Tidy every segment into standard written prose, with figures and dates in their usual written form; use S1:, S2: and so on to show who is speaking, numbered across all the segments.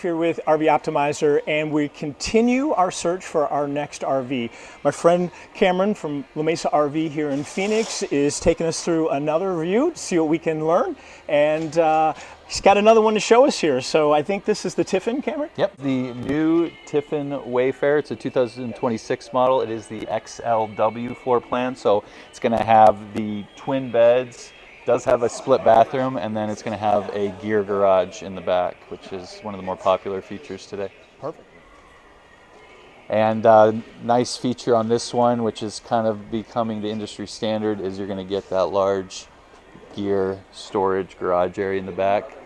S1: Here with RV Optimizer, and we continue our search for our next RV. My friend Cameron from La Mesa RV here in Phoenix is taking us through another review to see what we can learn, and he's got another one to show us here. So I think this is the Tiffin, Cameron?
S2: Yep, the new Tiffin Wayfarer. It's a 2026 model. It is the XLW floor plan, so it's going to have the twin beds. Does have a split bathroom, and then it's going to have a gear garage in the back, which is one of the more popular features today.
S1: Perfect.
S2: And nice feature on this one, which is kind of becoming the industry standard, is you're going to get that large gear storage garage area in the back,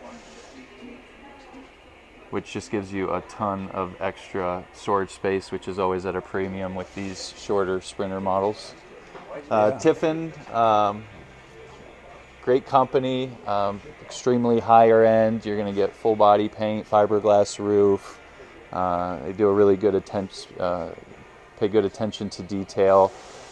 S2: which just gives you a ton of extra storage space, which is always at a premium with these shorter Sprinter models. Tiffin, great company, extremely higher end. You're going to get full body paint, fiberglass roof. They do a really good pay good attention to detail,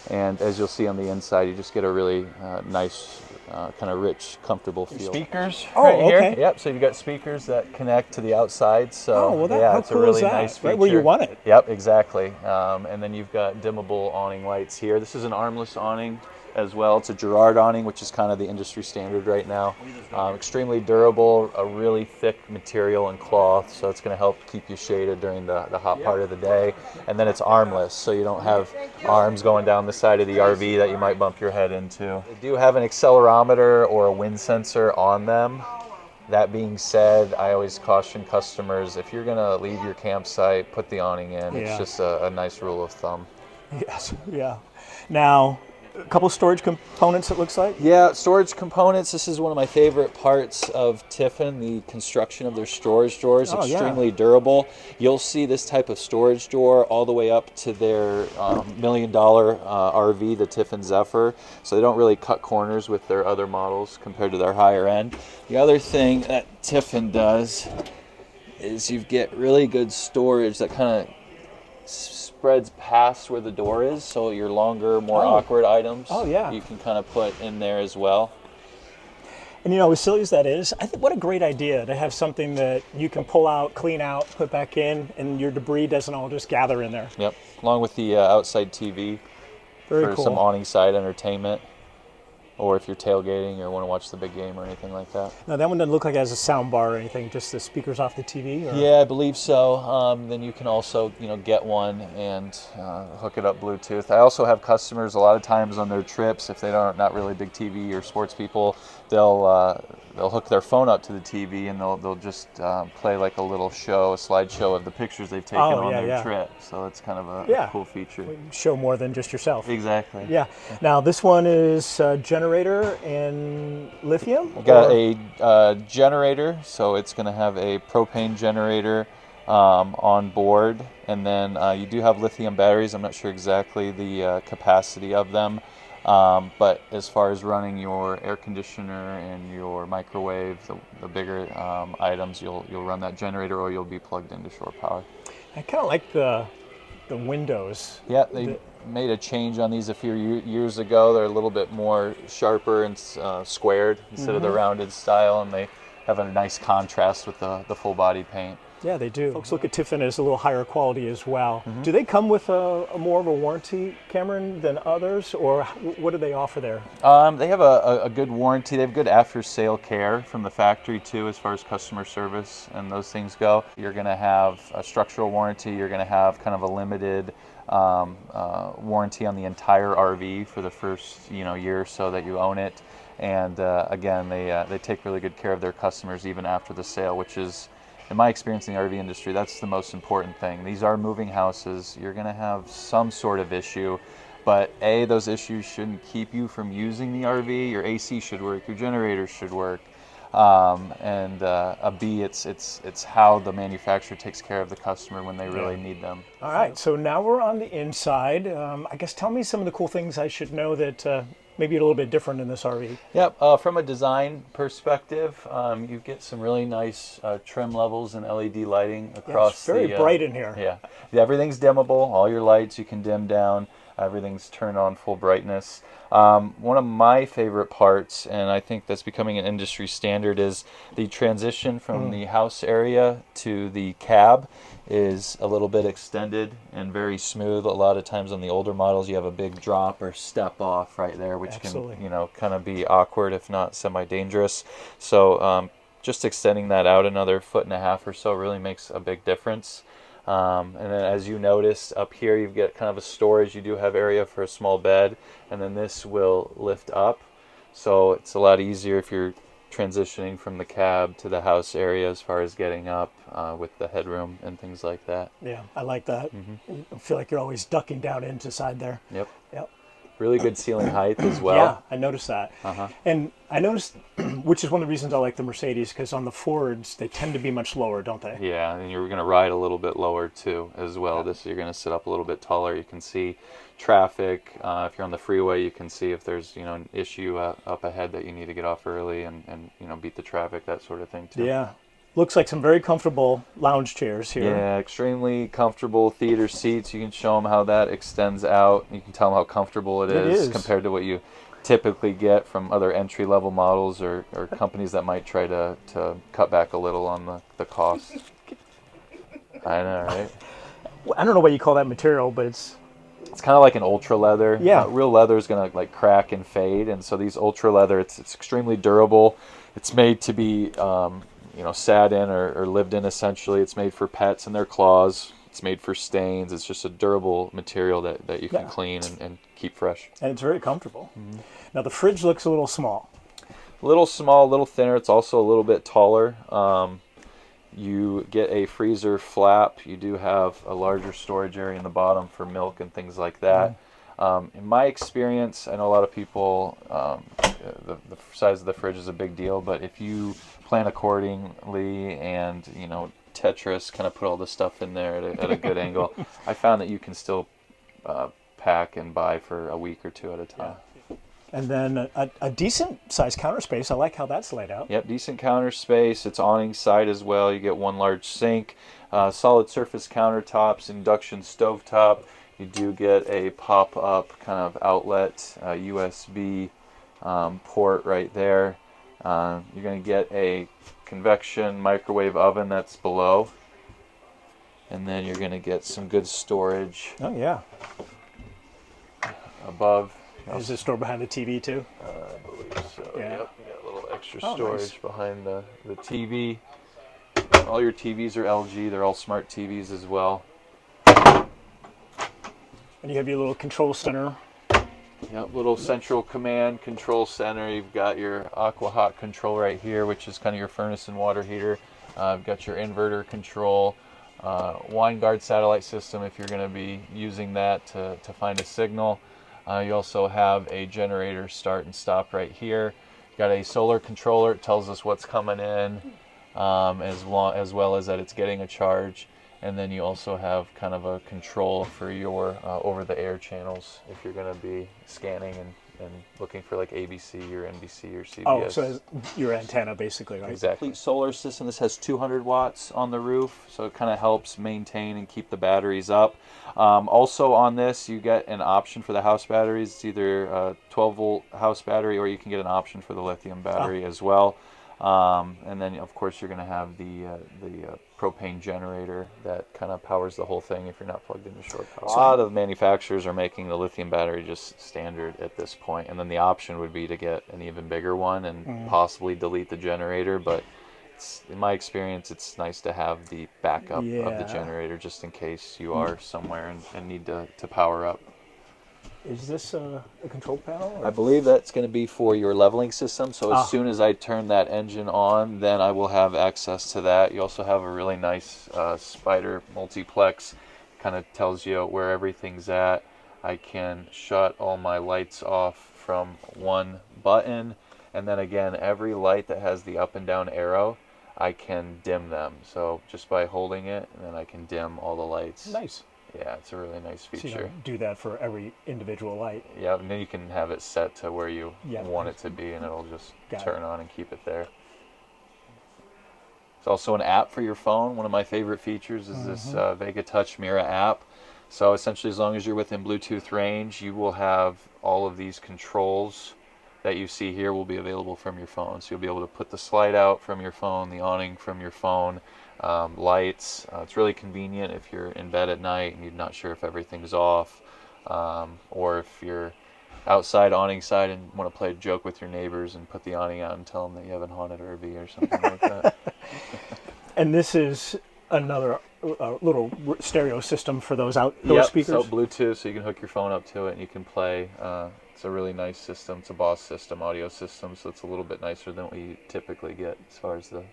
S2: and as you'll see on the inside, you just get a really nice, kind of rich, comfortable feel. Speakers right here. Yep. So you've got speakers that connect to the outside. So yeah, it's a really nice feature.
S1: Right where you want it.
S2: Yep, exactly. And then you've got dimmable awning lights here. This is an armless awning as well. It's a Girard awning, which is kind of the industry standard right now. Extremely durable, a really thick material and cloth, so it's going to help keep you shaded during the hot part of the day. And then it's armless, so you don't have arms going down the side of the RV that you might bump your head into. They do have an accelerometer or a wind sensor on them. That being said, I always caution customers, if you're going to leave your campsite, put the awning in. It's just a nice rule of thumb.
S1: Yes, yeah. Now, a couple storage components, it looks like?
S2: Yeah, storage components. This is one of my favorite parts of Tiffin, the construction of their storage drawers. Extremely durable. You'll see this type of storage drawer all the way up to their $1 million RV, the Tiffin Zephyr. So they don't really cut corners with their other models compared to their higher end. The other thing that Tiffin does is you get really good storage that kind of spreads past where the door is, so your longer, more awkward items you can kind of put in there as well.
S1: And you know, as silly as that is, I think what a great idea to have something that you can pull out, clean out, put back in, and your debris doesn't all just gather in there.
S2: Yep, along with the outside TV for some awning side entertainment, or if you're tailgating or want to watch the big game or anything like that.
S1: Now that one doesn't look like it has a sound bar or anything, just the speakers off the TV? Or?
S2: Yeah, I believe so. Then you can also, get one and hook it up Bluetooth. I also have customers a lot of times on their trips, if they don't not really big TV or sports people, they'll hook their phone up to the TV and they'll just play like a little show, a slideshow of the pictures they've taken on their trip. So it's kind of a cool feature.
S1: Show more than just yourself.
S2: Exactly.
S1: Yeah. Now this one is generator and lithium?
S2: You got a generator, so it's going to have a propane generator on board, and then you do have lithium batteries. I'm not sure exactly the capacity of them. But as far as running your air conditioner and your microwave, the bigger items, you'll run that generator, or you'll be plugged into shore power.
S1: I kind of like the windows.
S2: Yeah, they made a change on these a few years ago. They're a little bit more sharper and squared instead of the rounded style, and they have a nice contrast with the full body paint.
S1: Yeah, they do. Folks look at Tiffin as a little higher quality as well. Do they come with a more of a warranty, Cameron, than others, or what do they offer there?
S2: They have a good warranty. They have good after-sale care from the factory too, as far as customer service and those things go. You're going to have a structural warranty. You're going to have kind of a limited warranty on the entire RV for the first year or so that you own it. And again, they take really good care of their customers even after the sale, which is, in my experience in the RV industry, that's the most important thing. These are moving houses. You're going to have some sort of issue, but A, those issues shouldn't keep you from using the RV. Your AC should work, your generator should work, and B, it's how the manufacturer takes care of the customer when they really need them.
S1: All right, so now we're on the inside. I guess tell me some of the cool things I should know that maybe a little bit different in this RV.
S2: Yep, from a design perspective, you get some really nice trim levels and LED lighting across.
S1: It's very bright in here.
S2: Yeah, everything's dimmable. All your lights you can dim down. Everything's turned on full brightness. One of my favorite parts, and I think that's becoming an industry standard, is the transition from the house area to the cab is a little bit extended and very smooth. A lot of times on the older models you have a big drop or step off right there, which
S1: Absolutely.
S2: can, you know, kind of be awkward if not semi-dangerous. So just extending that out another 1.5 feet or so really makes a big difference. And then as you notice up here, you've got kind of a storage. You do have area for a small bed, and then this will lift up. So it's a lot easier if you're transitioning from the cab to the house area as far as getting up with the headroom and things like that.
S1: Yeah, I like that. I feel like you're always ducking down into side there.
S2: Yep.
S1: Yep.
S2: Really good ceiling height as well.
S1: Yeah, I noticed that. And I noticed, which is one of the reasons I like the Mercedes, because on the Fords, they tend to be much lower, don't they?
S2: Yeah, and you're going to ride a little bit lower too as well. This you're going to sit up a little bit taller. You can see traffic. If you're on the freeway, you can see if there's, you know, an issue up ahead that you need to get off early and you know, beat the traffic, that sort of thing too.
S1: Yeah. Looks like some very comfortable lounge chairs here.
S2: Yeah, extremely comfortable theater seats. You can show them how that extends out. You can tell them how comfortable it is compared to what you typically get from other entry-level models or companies that might try to cut back a little on the cost. I know, right?
S1: I don't know what you call that material, but it's
S2: kind of like an ultra leather.
S1: Yeah.
S2: Real leather is going to like crack and fade, and so these ultra leather, it's extremely durable. It's made to be you know, sat in or lived in essentially. It's made for pets and their claws. It's made for stains. It's just a durable material that you can clean and keep fresh.
S1: And it's very comfortable. Now the fridge looks a little small.
S2: A little small, a little thinner. It's also a little bit taller. You get a freezer flap. You do have a larger storage area in the bottom for milk and things like that. In my experience, I know a lot of people, the size of the fridge is a big deal, but if you plan accordingly and, you know, Tetris kind of put all the stuff in there at a good angle, I found that you can still pack and buy for a week or two at a time.
S1: Yeah. And then a decent sized counter space. I like how that's laid out.
S2: Yep, decent counter space. It's awning side as well. You get one large sink, solid surface countertops, induction stovetop. You do get a pop-up kind of outlet, USB port right there. You're going to get a convection microwave oven that's below. And then you're going to get some good storage.
S1: Oh, yeah.
S2: Above.
S1: Is it stored behind the TV too?
S2: I believe so.
S1: Yeah.
S2: Yep. You got a little extra storage
S1: nice.
S2: behind the TV. All your TVs are LG. They're all smart TVs as well.
S1: And you have your little control center.
S2: Yep, little central command control center. You've got your aqua hot control right here, which is kind of your furnace and water heater. You've got your inverter control, wine guard satellite system if you're going to be using that to find a signal. You also have a generator start and stop right here. You've got a solar controller. It tells us what's coming in, as well as that it's getting a charge. And then you also have kind of a control for your over-the-air channels if you're going to be scanning and looking for like ABC or NBC or CBS.
S1: Oh, so your antenna basically, right?
S2: Exactly. Solar system. This has 200 watts on the roof, so it kind of helps maintain and keep the batteries up. Also on this, you get an option for the house batteries. It's either a 12-volt house battery or you can get an option for the lithium battery as well. And then, of course, you're going to have the propane generator that kind of powers the whole thing if you're not plugged into shore power. A lot of manufacturers are making the lithium battery just standard at this point, and then the option would be to get an even bigger one and possibly delete the generator. But in my experience, it's nice to have the backup of the generator just in case you are somewhere and need to power up.
S1: Is this a control panel?
S2: I believe that's going to be for your leveling system. So as soon as I turn that engine on, then I will have access to that. You also have a really nice spider multiplex. Kind of tells you where everything's at. I can shut all my lights off from one button. And then again, every light that has the up and down arrow, I can dim them. So just by holding it, and then I can dim all the lights.
S1: Nice.
S2: Yeah, it's a really nice feature.
S1: So you don't do that for every individual light.
S2: Yeah, and then you can have it set to where you want it to be, and it'll just turn on and keep it there. It's also an app for your phone. One of my favorite features is this Vega Touch Mira app. So essentially, as long as you're within Bluetooth range, you will have all of these controls that you see here will be available from your phone. So you'll be able to put the slide out from your phone, the awning from your phone, lights. It's really convenient if you're in bed at night and you're not sure if everything's off, or if you're outside awning side and want to play a joke with your neighbors and put the awning out and tell them that you have a haunted RV or something like that.
S1: And this is another little stereo system for those outdoor speakers?
S2: So Bluetooth, so you can hook your phone up to it and you can play. It's a really nice system. It's a Boss system, audio system, so it's a little bit nicer than what you typically get as far as the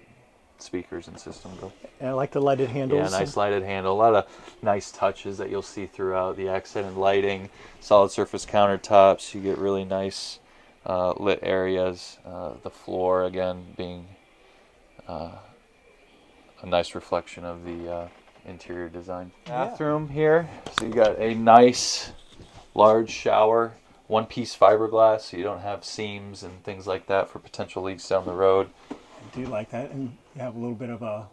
S2: speakers and system go.
S1: And I like the lighted handles.
S2: Yeah, nice lighted handle. A lot of nice touches that you'll see throughout the accented lighting, solid surface countertops. You get really nice lit areas. The floor, again, being a nice reflection of the interior design. Bathroom here. So you got a nice large shower, one-piece fiberglass, so you don't have seams and things like that for potential leaks down the road.
S1: I do like that, and you have a little bit of a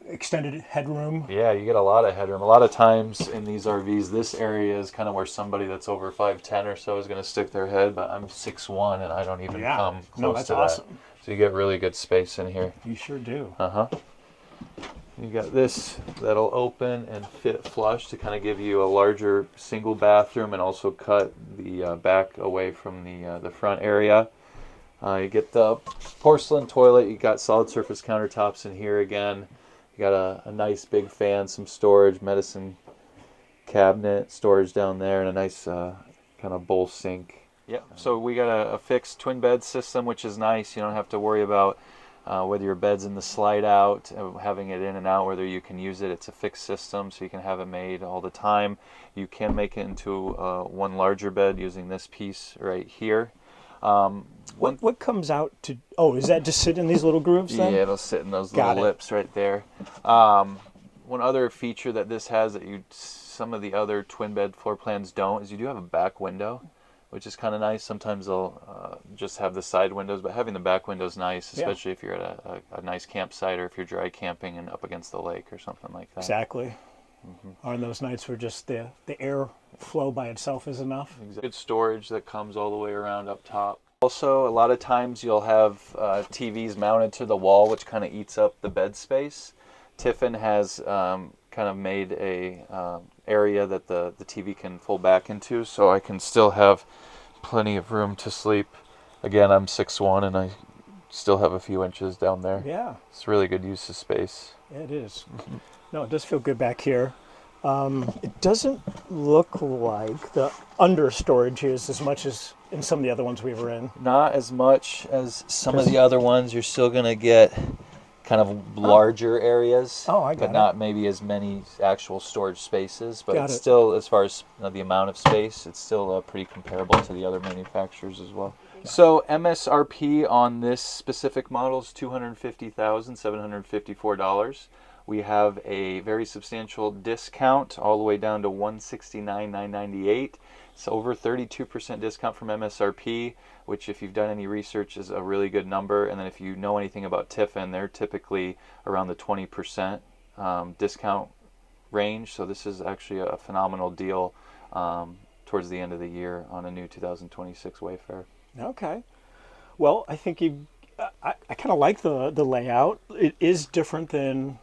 S1: extended headroom.
S2: Yeah, you get a lot of headroom. A lot of times in these RVs, this area is kind of where somebody that's over 5'10" or so is going to stick their head, but I'm 6'1" and I don't even come close to
S1: awesome.
S2: that. So you get really good space in here.
S1: You sure do.
S2: You got this that'll open and fit flush to kind of give you a larger single bathroom and also cut the back away from the front area. You get the porcelain toilet. You got solid surface countertops in here again. You got a nice big fan, some storage, medicine cabinet, storage down there, and a nice kind of bowl sink. Yep. So we got a fixed twin bed system, which is nice. You don't have to worry about whether your bed's in the slide out, having it in and out, whether you can use it. It's a fixed system, so you can have it made all the time. You can make it into one larger bed using this piece right here.
S1: What comes out to, is that just sit in these little grooves then?
S2: Yeah, it'll sit in those little lips right there. One other feature that this has that some of the other twin bed floor plans don't is you do have a back window, which is kind of nice. Sometimes they'll just have the side windows, but having the back window is nice, especially if you're at a nice campsite or if you're dry camping and up against the lake or something like that.
S1: Exactly. On those nights where just the air flow by itself is enough.
S2: Good storage that comes all the way around up top. Also, a lot of times you'll have TVs mounted to the wall, which kind of eats up the bed space. Tiffin has kind of made a area that the TV can fold back into, so I can still have plenty of room to sleep. Again, I'm 6'1", and I still have a few inches down there.
S1: Yeah.
S2: It's really good use of space.
S1: Yeah, it is. No, it does feel good back here. It doesn't look like the under storage is as much as in some of the other ones we were in.
S2: Not as much as some of the other ones. You're still going to get kind of larger areas, but not maybe as many actual storage spaces. But it's still, as far as the amount of space, it's still pretty comparable to the other manufacturers as well. So MSRP on this specific model is $250,754. We have a very substantial discount all the way down to $169,998. It's over 32% discount from MSRP, which if you've done any research is a really good number. And then if you know anything about Tiffin, they're typically around the 20% discount range. So this is actually a phenomenal deal towards the end of the year on a new 2026 Wayfarer.
S1: Okay. Well, I think I kind of like the layout. It is different than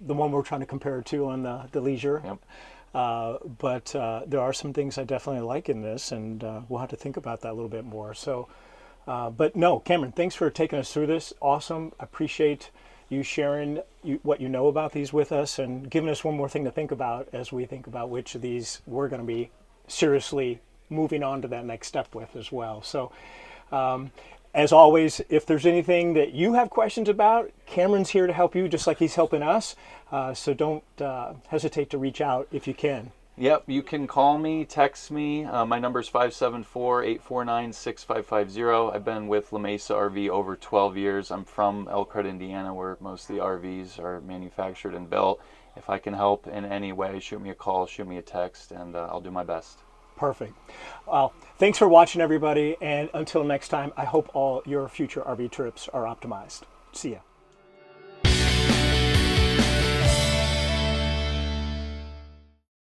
S1: the one we're trying to compare it to on the Leisure.
S2: Yep.
S1: But there are some things I definitely like in this, and we'll have to think about that a little bit more. So, but no, Cameron, thanks for taking us through this. Awesome. I appreciate you sharing what you know about these with us and giving us one more thing to think about as we think about which of these we're going to be seriously moving on to that next step with as well. So, as always, if there's anything that you have questions about, Cameron's here to help you just like he's helping us. So don't hesitate to reach out if you can.
S2: Yep, you can call me, text me. My number is 574-849-6550. I've been with La Mesa RV over 12 years. I'm from Elkhart, Indiana, where most of the RVs are manufactured and built. If I can help in any way, shoot me a call, shoot me a text, and I'll do my best.
S1: Perfect. Well, thanks for watching, everybody. And until next time, I hope all your future RV trips are optimized. See ya.